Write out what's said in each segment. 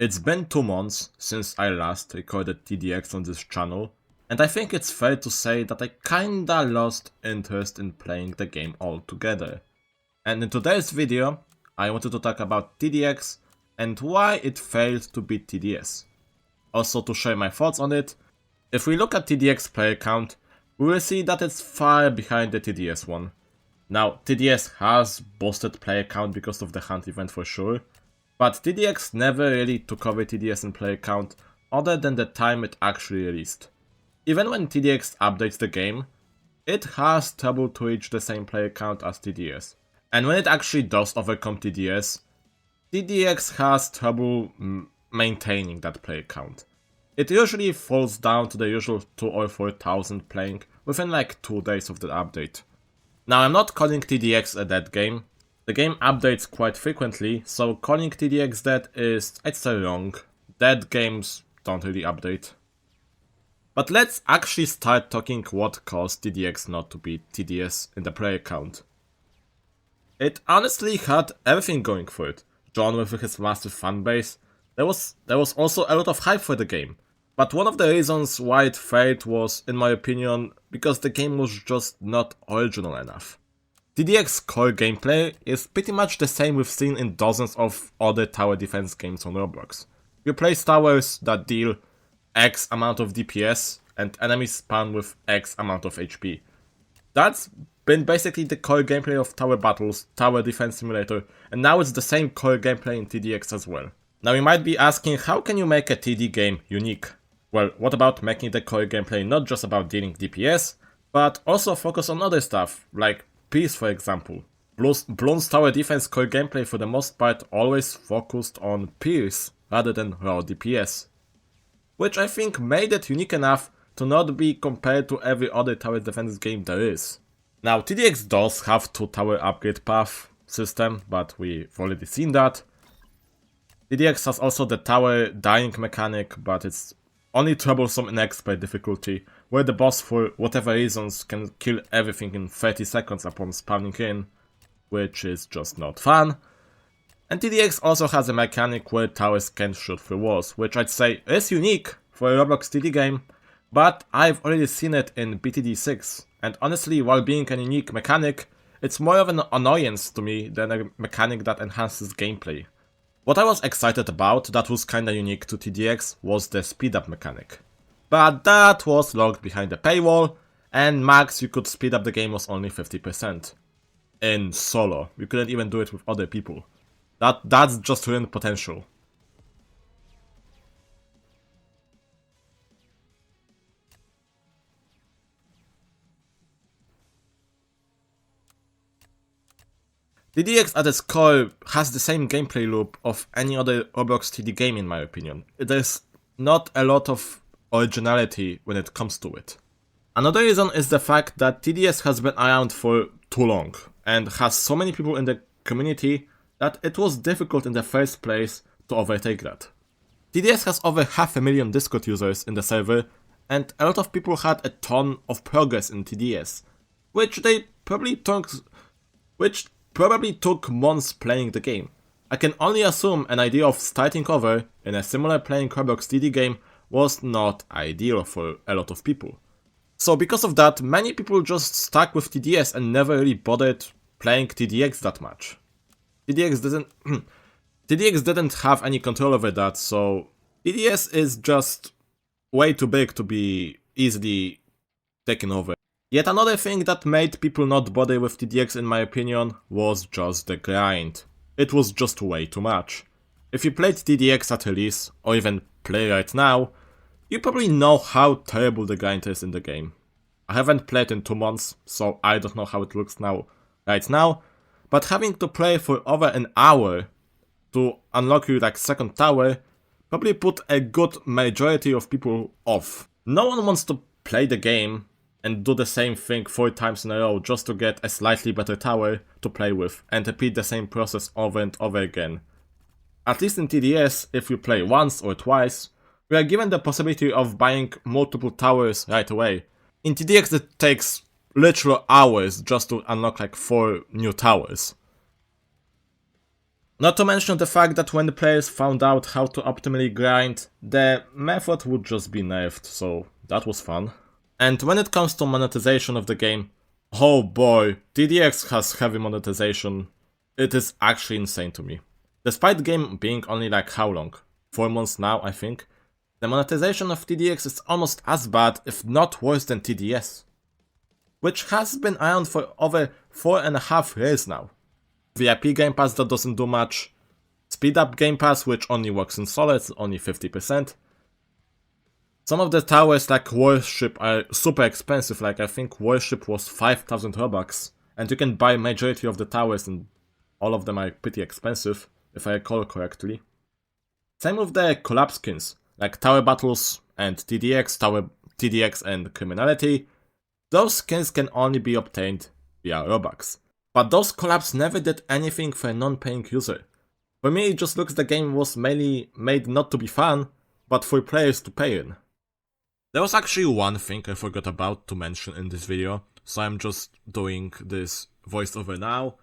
It's been 2 months since I last recorded TDX on this channel, and I think it's fair to say that I kinda lost interest in playing the game altogether. And in today's video, I wanted to talk about TDX and why it failed to beat TDS. Also to share my thoughts on it. If we look at TDX player count, we will see that it's far behind the TDS one. Now, TDS has boosted player count because of the hunt event for sure, but TDX never really took over TDS in player count other than the time it actually released. Even when TDX updates the game, it has trouble to reach the same player count as TDS. And when it actually does overcome TDS, TDX has trouble maintaining that player count. It usually falls down to the usual 2 or 4,000 playing within like 2 days of the update. Now, I'm not calling TDX a dead game. The game updates quite frequently, so calling TDX dead is, I'd say, wrong. Dead games don't really update. But let's actually start talking what caused TDX not to beat TDS in the player count. It honestly had everything going for it. John with his massive fanbase. There was also a lot of hype for the game. But one of the reasons why it failed was, in my opinion, because the game was just not original enough. TDX core gameplay is pretty much the same we've seen in dozens of other tower defense games on Roblox. You place towers that deal X amount of DPS and enemies spawn with X amount of HP. That's been basically the core gameplay of tower battles, tower defense simulator, and now it's the same core gameplay in TDX as well. Now you might be asking, how can you make a TD game unique? Well, what about making the core gameplay not just about dealing DPS, but also focus on other stuff, like Peace, for example. Bloons tower defense core gameplay for the most part always focused on Pierce rather than raw DPS, which I think made it unique enough to not be compared to every other tower defense game there is. Now, TDX does have 2 tower upgrade path system, but we've already seen that. TDX has also the tower dying mechanic, but it's only troublesome in expert difficulty, where the boss for whatever reasons can kill everything in 30 seconds upon spawning in, which is just not fun. And TDX also has a mechanic where towers can shoot through walls, which I'd say is unique for a Roblox TD game, but I've already seen it in BTD 6, and honestly, while being a unique mechanic, it's more of an annoyance to me than a mechanic that enhances gameplay. What I was excited about that was kinda unique to TDX was the speed up mechanic. But that was locked behind a paywall, and max you could speed up the game was only 50%. In solo, you couldn't even do it with other people. That's just ruined potential. TDX at its core has the same gameplay loop of any other Roblox TD game in my opinion. There's not a lot of originality when it comes to it. Another reason is the fact that TDS has been around for too long and has so many people in the community that it was difficult in the first place to overtake that. TDS has over 500,000 Discord users in the server, and a lot of people had a ton of progress in TDS, which probably took months playing the game. I can only assume an idea of starting over in a similar playing Roblox TD game was not ideal for a lot of people. So because of that, many people just stuck with TDS and never really bothered playing TDX that much. TDX didn't have any control over that, so TDS is just way too big to be easily taken over. Yet another thing that made people not bother with TDX in my opinion was just the grind. It was just way too much. If you played TDX at release, or even play right now, you probably know how terrible the grind is in the game. I haven't played in 2 months, so I don't know how it looks right now, but having to play for over an hour to unlock your second tower probably put a good majority of people off. No one wants to play the game and do the same thing 4 times in a row just to get a slightly better tower to play with and repeat the same process over and over again. At least in TDS, if you play once or twice, we are given the possibility of buying multiple towers right away. In TDX it takes literal hours just to unlock 4 new towers. Not to mention the fact that when the players found out how to optimally grind, the method would just be nerfed, so that was fun. And when it comes to monetization of the game, oh boy, TDX has heavy monetization. It is actually insane to me. Despite the game being only like how long? 4 months now, I think. The monetization of TDX is almost as bad, if not worse than TDS. Which has been around for over 4.5 years now. VIP Game Pass that doesn't do much. Speed Up Game Pass which only works in solids, only 50%. Some of the towers like Worship are super expensive, like I think Worship was 5,000 Robux. And you can buy majority of the towers and all of them are pretty expensive, if I recall correctly. Same with the collab skins, like Tower Battles and TDX, TDX and Criminality. Those skins can only be obtained via Robux. But those collabs never did anything for a non-paying user. For me it just looks the game was mainly made not to be fun, but for players to pay in. There was actually one thing I forgot about to mention in this video, so I'm just doing this voiceover now,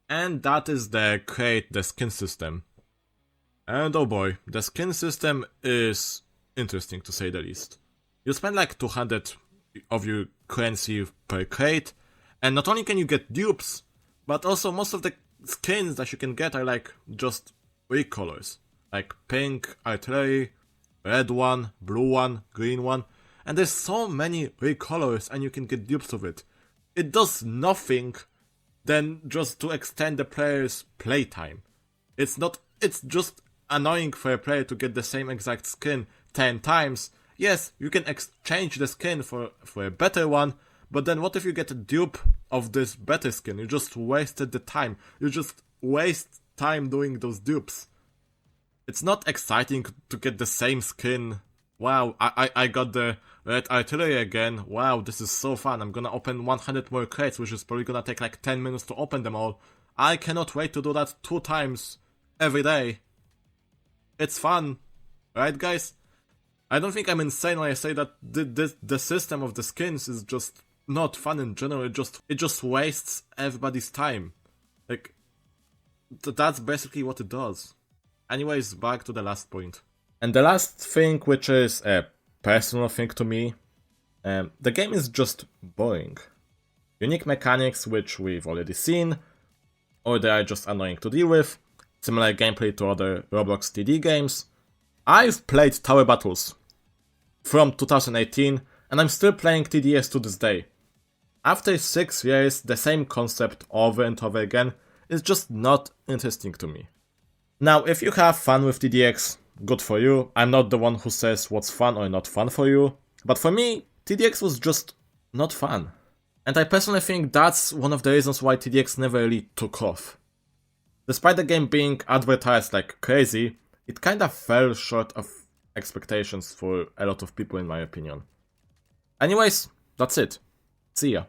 and that is the create the skin system. And oh boy, the skin system is interesting to say the least. You spend like 200 of your currency per crate, and not only can you get dupes, but also most of the skins that you can get are like just recolors. Like pink, artillery, red one, blue one, green one. And there's so many recolors and you can get dupes of it. It does nothing than just to extend the player's playtime. It's just annoying for a player to get the same exact skin 10 times. Yes, you can exchange the skin for a better one, but then what if you get a dupe of this better skin? You just wasted the time. You just waste time doing those dupes. It's not exciting to get the same skin. Wow, I got the red artillery again. Wow, this is so fun. I'm gonna open 100 more crates, which is probably gonna take like 10 minutes to open them all. I cannot wait to do that 2 times every day. It's fun, right guys? I don't think I'm insane when I say that the system of the skins is just not fun in general. It just wastes everybody's time. Like, that's basically what it does. Anyways, back to the last point. And the last thing, which is a personal thing to me, the game is just boring. Unique mechanics which we've already seen, or they are just annoying to deal with, similar gameplay to other Roblox TD games. I've played Tower Battles from 2018, and I'm still playing TDS to this day. After 6 years, the same concept over and over again is just not interesting to me. Now, if you have fun with TDX, good for you. I'm not the one who says what's fun or not fun for you, but for me, TDX was just not fun. And I personally think that's one of the reasons why TDX never really took off. Despite the game being advertised like crazy, it kinda fell short of expectations for a lot of people in my opinion. Anyways, that's it. See ya.